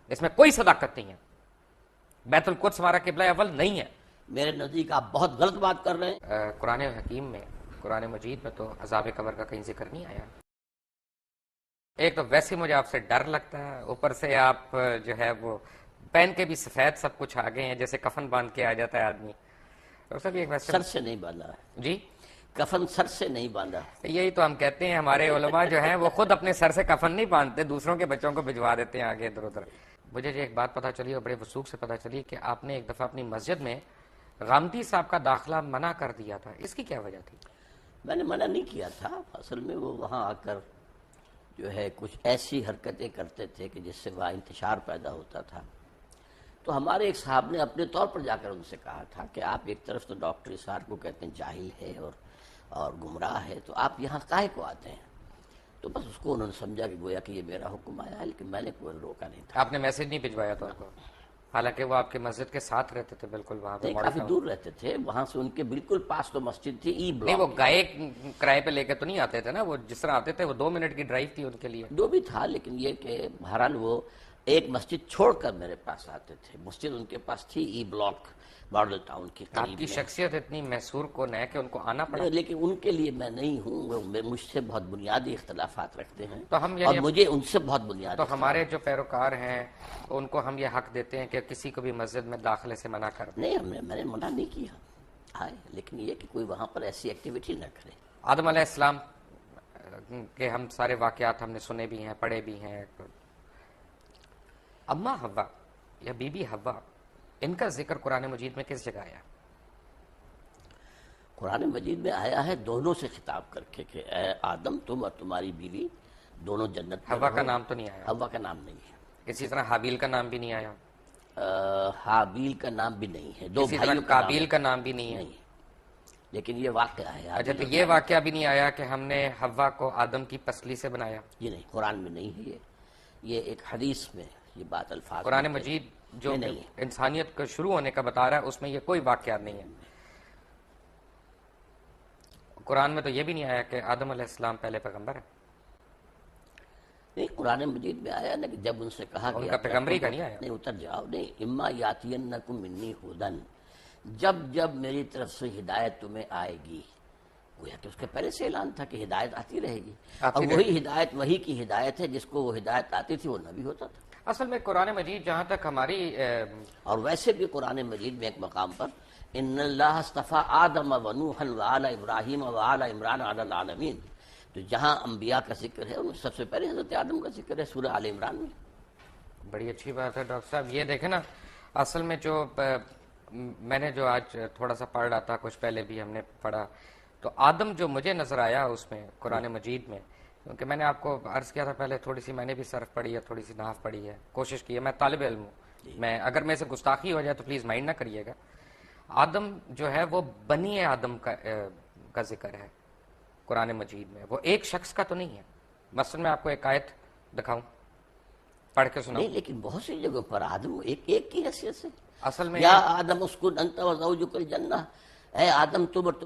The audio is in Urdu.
اس میں کوئی صداقت نہیں ہے. بیت القدس ہمارا قبلہ اول نہیں ہے. میرے نزدیک آپ بہت غلط بات کر رہے ہیں. قرآن حکیم میں، قرآن مجید میں تو عذاب قبر کا کہیں ذکر نہیں آیا. ایک تو ویسے مجھے آپ سے ڈر لگتا ہے، اوپر سے آپ جو ہے وہ پہن کے بھی سفید سب کچھ آ گئے ہیں، جیسے کفن باندھ کے آ جاتا ہے آدمی. ڈاکٹر صاحب ایک ویسے سر سے نہیں باندھا. جی کفن سر سے نہیں باندھا. یہی تو ہم کہتے ہیں، ہمارے علماء جو ہیں وہ خود اپنے سر سے کفن نہیں باندھتے، دوسروں کے بچوں کو بھجوا دیتے ہیں آگے ادھر ادھر. مجھے جو ایک بات پتہ چلی اور بڑے وثوق سے پتہ چلی کہ آپ نے ایک دفعہ اپنی مسجد میں غامدی صاحب کا داخلہ منع کر دیا تھا. اس کی کیا وجہ تھی؟ میں نے منع نہیں کیا تھا. اصل میں وہ وہاں آ کر جو ہے کچھ ایسی حرکتیں کرتے تھے کہ جس سے وہاں انتشار پیدا ہوتا تھا. تو ہمارے ایک صاحب نے اپنے طور پر جا کر ان سے کہا تھا کہ آپ ایک طرف تو ڈاکٹر اسرار کو کہتے ہیں جاہل ہے اور گمراہ ہے، تو آپ یہاں کاہے کو آتے ہیں؟ تو بس اس کو انہوں نے سمجھا کہ گویا کہ یہ میرا حکم آیا ہے، لیکن میں نے کوئی روکا نہیں تھا. آپ نے میسج نہیں بھجوایا تھا ان کو؟ حالانکہ وہ آپ کی مسجد کے ساتھ رہتے تھے بالکل وہاں پہ. کافی دور رہتے تھے، وہاں سے ان کے بالکل پاس تو مسجد تھی ای نہیں، وہ بلاک. گائے کرائے پہ لے کے تو نہیں آتے تھے نا، وہ جس طرح آتے تھے وہ 2 منٹ کی ڈرائیو تھی ان کے لیے. جو بھی تھا، لیکن یہ کہ بہرحال وہ ایک مسجد چھوڑ کر میرے پاس آتے تھے. مسجد ان کے پاس تھی ای بلاک ماڈل ٹاؤن کی آپ قریب کی میں. شخصیت اتنی محصور کن ہے کہ ان کو آنا پڑا. لیکن ان کے لیے میں نہیں ہوں، وہ مجھ سے بہت بنیادی اختلافات رکھتے ہیں تو ہم اور مجھے ان سے بہت بنیادی تو ہمارے جو پیروکار ہیں ان کو ہم یہ حق دیتے ہیں کہ کسی کو بھی مسجد میں داخلے سے منع کر دیں. نہیں، میں نے منع نہیں کیا آئے، لیکن یہ کہ کوئی وہاں پر ایسی ایکٹیویٹی نہ کرے. آدم علیہ السلام کے ہم سارے واقعات ہم نے سنے بھی ہیں، پڑھے بھی ہیں. اما حوا یا بی بی حوا، ان کا ذکر قرآن مجید میں کس جگہ آیا؟ قرآن مجید میں آیا ہے دونوں سے خطاب کر کے کہ اے آدم تم اور تمہاری بیوی دونوں جنت میں حوا رہو. کا نام تو نہیں آیا. حوا کا نام نہیں ہے. اسی طرح حابیل کا نام بھی نہیں آیا. حابیل کا نام بھی نہیں ہے. دو اسی طرح بھائیوں قابیل کا نام بھی نہیں ہے. نہیں، لیکن یہ واقعہ ہے. اچھا، تو یہ واقعہ بھی نہیں آیا کہ ہم نے حوا کو آدم کی پسلی سے بنایا؟ یہ نہیں، قرآن میں نہیں ہے. یہ ایک حدیث میں یہ بات الفاظ قرآن میں مجید جو نہیں ہے. انسانیت کا شروع ہونے کا بتا رہا ہے اس میں یہ کوئی واقعہ نہیں ہے. قرآن میں تو یہ بھی نہیں آیا کہ آدم علیہ السلام پہلے پیغمبر ہے. نہیں، قرآن مجید میں آیا نا کہ جب ان سے کہا ان کہ کا پیغمبری کا نہیں آیا. نہیں، اتر جاؤ. نہیں، اما یاتینکم منی ہدن، جب جب میری طرف سے ہدایت تمہیں آئے گی. گویا کہ اس کے پہلے سے اعلان تھا کہ ہدایت آتی رہے گی، اور وہی ہدایت وہی کی ہدایت ہے جس کو وہ ہدایت آتی تھی وہ نبی ہوتا تھا. اصل میں قرآن مجید جہاں تک ہماری اور ویسے بھی قرآن مجید میں ایک مقام پر ان اللہ اصطفیٰ آدم و نوحا وآل ابراہیم وآل عمران علی العالمین، تو جہاں انبیاء کا ذکر ہے ان سب سے پہلے حضرت آدم کا ذکر ہے سورہ آل عمران میں. بڑی اچھی بات ہے ڈاکٹر صاحب. یہ دیکھیں نا، اصل میں جو میں نے جو آج تھوڑا سا پڑھ رہا تھا، کچھ پہلے بھی ہم نے پڑھا، تو آدم جو مجھے نظر آیا اس میں قرآن مجید میں، کیونکہ میں نے آپ کو عرض کیا تھا پہلے تھوڑی سی میں نے بھی صرف پڑھی ہے، تھوڑی سی نحو پڑھی ہے، کوشش کی ہے. میں طالب علم ہوں، میں اگر میں سے گستاخی ہو جائے تو پلیز مائنڈ نہ کریے گا. آدم جو ہے وہ بنی آدم کا ذکر ہے قرآن مجید میں، وہ ایک شخص کا تو نہیں ہے. مثلا میں آپ کو ایک آیت دکھاؤں، پڑھ کے سناؤں. نہیں، لیکن بہت سی جگہوں پر آدم ایک کی حیثیت سے. اصل میں یا آدم اسکن انت و زوجک الجنہ، اے آدم تم اور